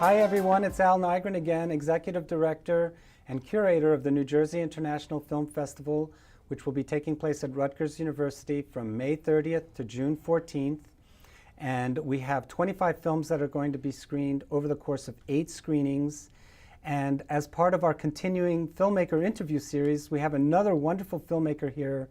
Hi everyone, it's Al Nigrin again, Executive Director and Curator of the New Jersey International Film Festival, which will be taking place at Rutgers University from May 30th to June 14th. And we have 25 films that are going to be screened over the course of 8 screenings. And as part of our continuing filmmaker interview series, we have another wonderful filmmaker here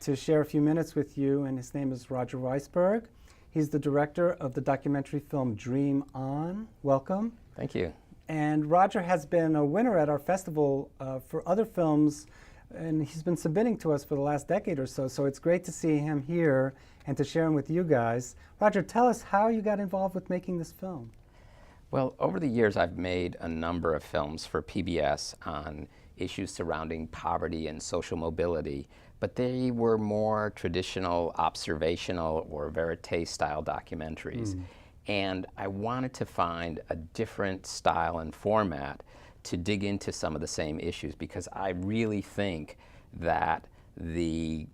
to share a few minutes with you, and his name is Roger Weisberg. He's the director of the documentary film Dream On. Welcome. Thank you. And Roger has been a winner at our festival for other films, and he's been submitting to us for the last decade or so, so it's great to see him here and to share him with you guys. Roger, tell us how you got involved with making this film. Well, over the years I've made a number of films for PBS on issues surrounding poverty and social mobility, but they were more traditional, observational, or verite-style documentaries. And I wanted to find a different style and format to dig into some of the same issues, because I really think that the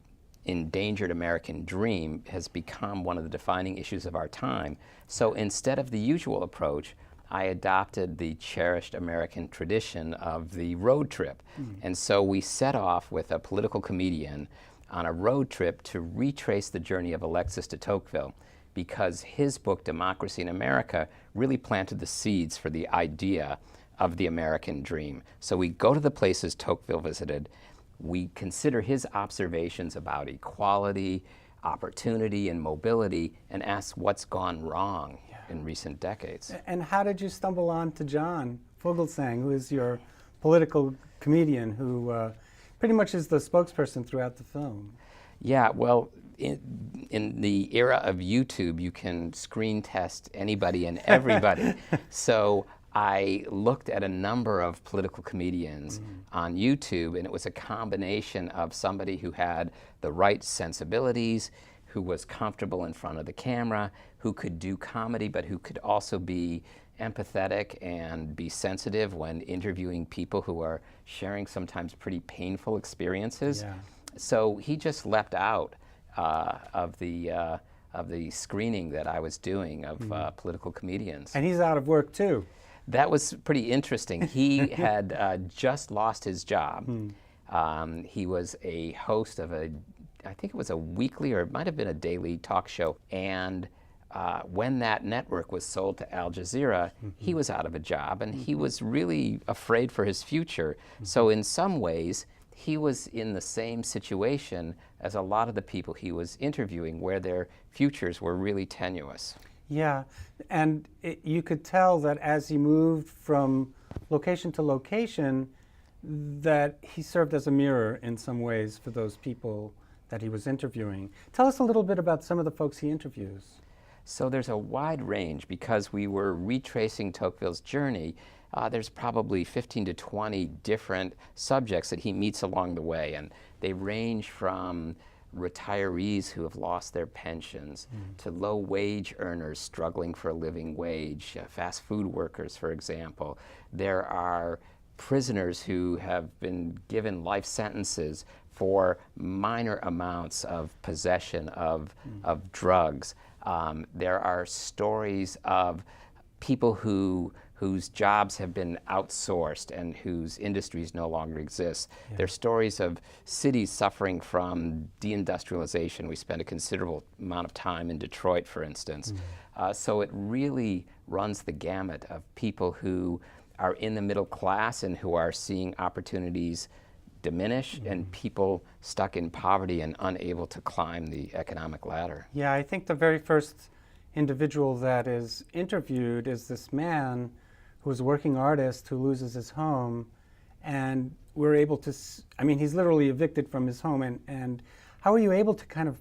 endangered American dream has become one of the defining issues of our time. So instead of the usual approach, I adopted the cherished American tradition of the road trip. And so we set off with a political comedian on a road trip to retrace the journey of Alexis de Tocqueville, because his book, Democracy in America, really planted the seeds for the idea of the American dream. So we go to the places Tocqueville visited, we consider his observations about equality, opportunity, and mobility, and ask what's gone wrong in recent decades. And how did you stumble on to John Fugelsang, who is your political comedian, who pretty much is the spokesperson throughout the film? Yeah, well, in the era of YouTube, you can screen test anybody and everybody. So I looked at a number of political comedians on YouTube, and it was a combination of somebody who had the right sensibilities, who was comfortable in front of the camera, who could do comedy, but who could also be empathetic and be sensitive when interviewing people who are sharing sometimes pretty painful experiences. Yeah. So he just leapt out of the screening that I was doing of political comedians. And he's out of work too. That was pretty interesting. He had just lost his job. He was a host of I think it was a weekly, or it might have been a daily talk show. And when that network was sold to Al Jazeera, he was out of a job, and he was really afraid for his future. So in some ways, he was in the same situation as a lot of the people he was interviewing, where their futures were really tenuous. Yeah, and you could tell that as he moved from location to location, that he served as a mirror in some ways for those people that he was interviewing. Tell us a little bit about some of the folks he interviews. So there's a wide range, because we were retracing Tocqueville's journey. There's probably 15 to 20 different subjects that he meets along the way, and they range from retirees who have lost their pensions to low-wage earners struggling for a living wage, fast food workers, for example. There are prisoners who have been given life sentences for minor amounts of possession of drugs. There are stories of people whose jobs have been outsourced and whose industries no longer exist. There are stories of cities suffering from deindustrialization. We spent a considerable amount of time in Detroit, for instance. So it really runs the gamut of people who are in the middle class and who are seeing opportunities diminish, and people stuck in poverty and unable to climb the economic ladder. Yeah, I think the very first individual that is interviewed is this man who's a working artist who loses his home, and we're able to, I mean, he's literally evicted from his home, and how are you able to kind of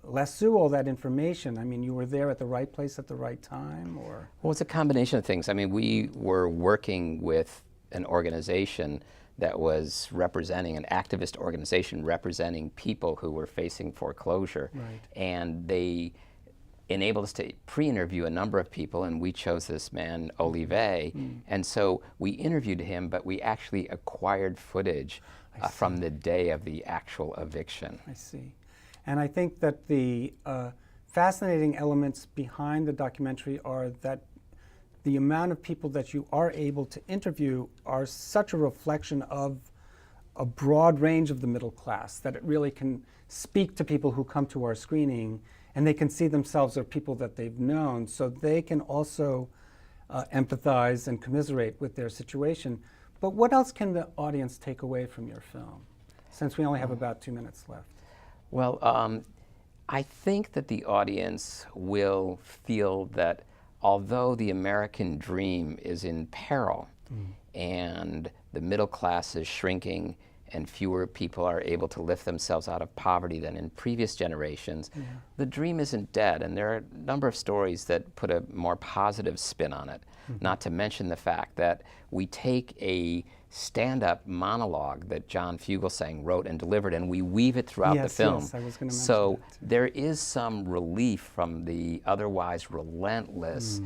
lasso all that information? I mean, you were there at the right place at the right time, or? Well, it's a combination of things. I mean, we were working with an organization that was representing, an activist organization representing people who were facing foreclosure. Right. And they enabled us to pre-interview a number of people, and we chose this man, Olive. And so we interviewed him, but we actually acquired footage from the day of the actual eviction. I see. And I think that the fascinating elements behind the documentary are that the amount of people that you are able to interview are such a reflection of a broad range of the middle class that it really can speak to people who come to our screening, and they can see themselves as people that they've known, so they can also empathize and commiserate with their situation. But what else can the audience take away from your film, since we only have about 2 minutes left? Well, I think that the audience will feel that although the American dream is in peril and the middle class is shrinking and fewer people are able to lift themselves out of poverty than in previous generations, the dream isn't dead. And there are a number of stories that put a more positive spin on it, not to mention the fact that we take a stand-up monologue that John Fugelsang wrote and delivered, and we weave it throughout the film. Yes, I was going to mention so that too. there is some relief from the otherwise relentless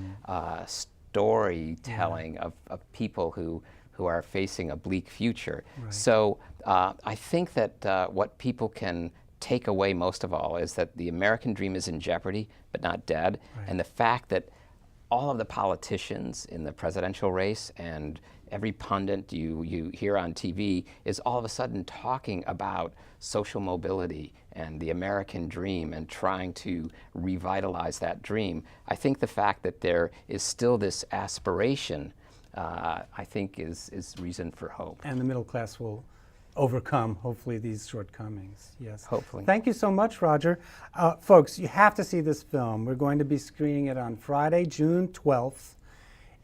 storytelling of people who are facing a bleak future. Right. So I think that what people can take away most of all is that the American dream is in jeopardy, but not dead, and the fact that all of the politicians in the presidential race and every pundit you hear on TV is all of a sudden talking about social mobility and the American dream and trying to revitalize that dream. I think the fact that there is still this aspiration, I think is reason for hope. And the middle class will overcome, hopefully, these shortcomings. Yes. Hopefully. Thank you so much, Roger. Folks, you have to see this film. We're going to be screening it on Friday, June 12th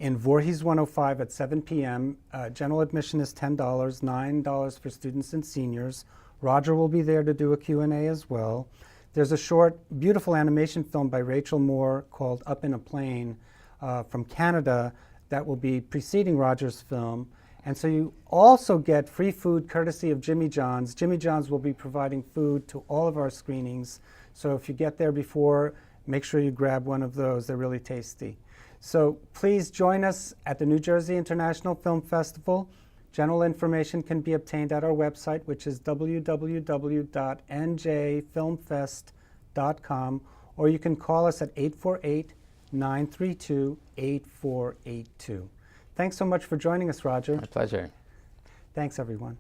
in Voorhees 105 at 7 p.m. General admission is $10, $9 for students and seniors. Roger will be there to do a Q&A as well. There's a short, beautiful animation film by Rachel Moore called Up in a Plane from Canada that will be preceding Roger's film. And so you also get free food courtesy of Jimmy John's. Jimmy John's will be providing food to all of our screenings. So if you get there before, make sure you grab one of those. They're really tasty. So please join us at the New Jersey International Film Festival. General information can be obtained at our website, which is www.njfilmfest.com, or you can call us at 848-932-8482. Thanks so much for joining us, Roger. My pleasure. Thanks, everyone.